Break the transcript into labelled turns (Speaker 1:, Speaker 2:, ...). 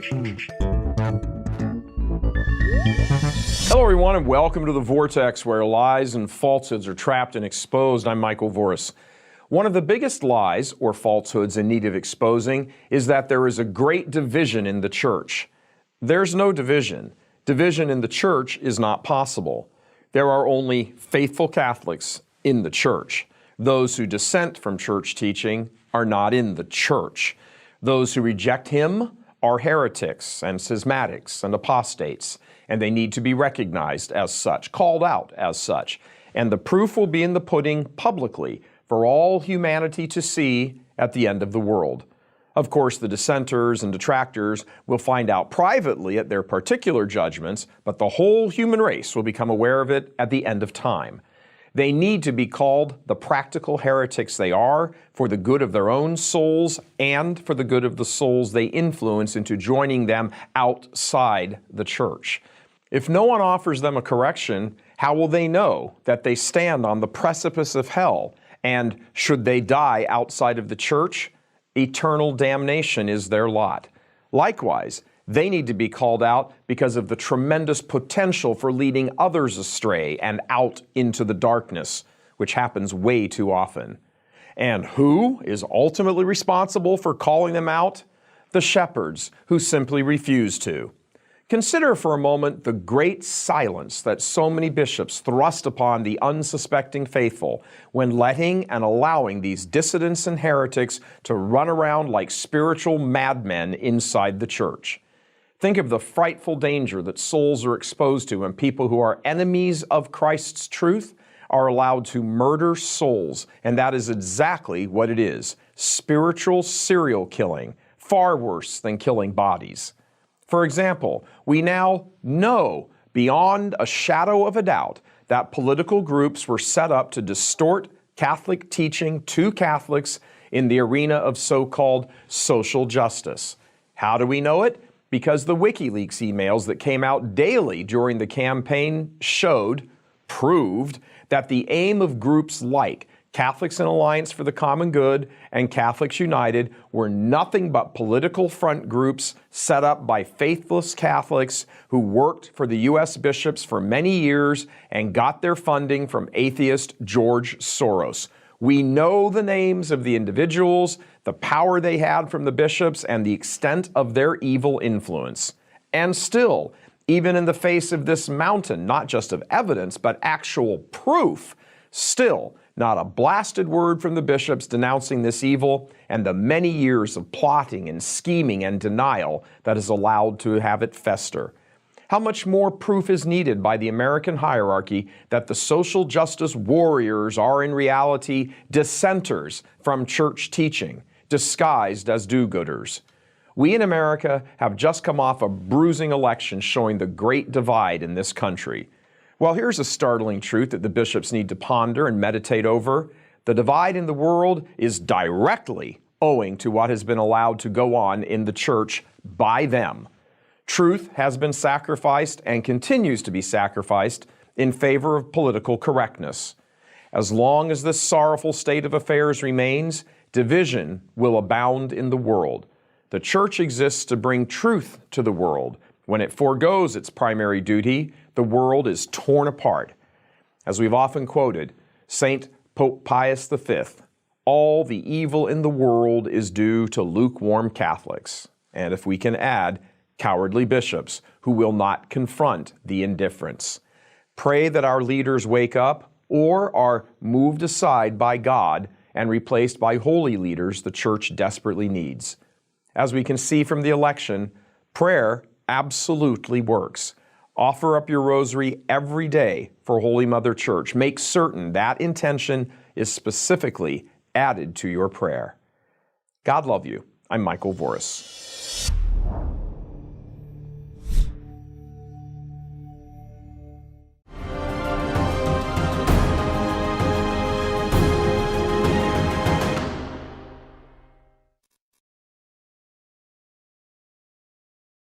Speaker 1: Hello everyone and welcome to the Vortex where lies and falsehoods are trapped and exposed. I'm Michael Voris. One of the biggest lies or falsehoods in need of exposing is that there is a great division in the church. There's no division. Division in the church is not possible. There are only faithful Catholics in the church. Those who dissent from church teaching are not in the church. Those who reject him are heretics and schismatics and apostates, and they need to be recognized as such, called out as such. And the proof will be in the pudding publicly for all humanity to see at the end of the world. Of course, the dissenters and detractors will find out privately at their particular judgments, but the whole human race will become aware of it at the end of time. They need to be called the practical heretics they are for the good of their own souls and for the good of the souls they influence into joining them outside the church. If no one offers them a correction, how will they know that they stand on the precipice of hell? And should they die outside of the church, eternal damnation is their lot. Likewise, they need to be called out because of the tremendous potential for leading others astray and out into the darkness, which happens way too often. And who is ultimately responsible for calling them out? The shepherds, who simply refuse to. Consider for a moment the great silence that so many bishops thrust upon the unsuspecting faithful when letting and allowing these dissidents and heretics to run around like spiritual madmen inside the church. Think of the frightful danger that souls are exposed to when people who are enemies of Christ's truth are allowed to murder souls, and that is exactly what it is, spiritual serial killing, far worse than killing bodies. For example, we now know beyond a shadow of a doubt that political groups were set up to distort Catholic teaching to Catholics in the arena of so-called social justice. How do we know it? Because the WikiLeaks emails that came out daily during the campaign proved that the aim of groups like Catholics in Alliance for the Common Good and Catholics United were nothing but political front groups set up by faithless Catholics who worked for the U.S. bishops for many years and got their funding from atheist George Soros. We know the names of the individuals, the power they had from the bishops, and the extent of their evil influence. And still, even in the face of this mountain, not just of evidence, but actual proof, still, not a blasted word from the bishops denouncing this evil and the many years of plotting and scheming and denial that is allowed to have it fester. How much more proof is needed by the American hierarchy that the social justice warriors are in reality dissenters from church teaching, disguised as do-gooders? We in America have just come off a bruising election showing the great divide in this country. Well, here's a startling truth that the bishops need to ponder and meditate over. The divide in the world is directly owing to what has been allowed to go on in the church by them. Truth has been sacrificed and continues to be sacrificed in favor of political correctness. As long as this sorrowful state of affairs remains, division will abound in the world. The church exists to bring truth to the world. When it forgoes its primary duty, the world is torn apart. As we've often quoted, Saint Pope Pius V, all the evil in the world is due to lukewarm Catholics. And if we can add, cowardly bishops who will not confront the indifference. Pray that our leaders wake up or are moved aside by God and replaced by holy leaders the church desperately needs. As we can see from the election, prayer absolutely works. Offer up your rosary every day for Holy Mother Church. Make certain that intention is specifically added to your prayer. God love you. I'm Michael Voris.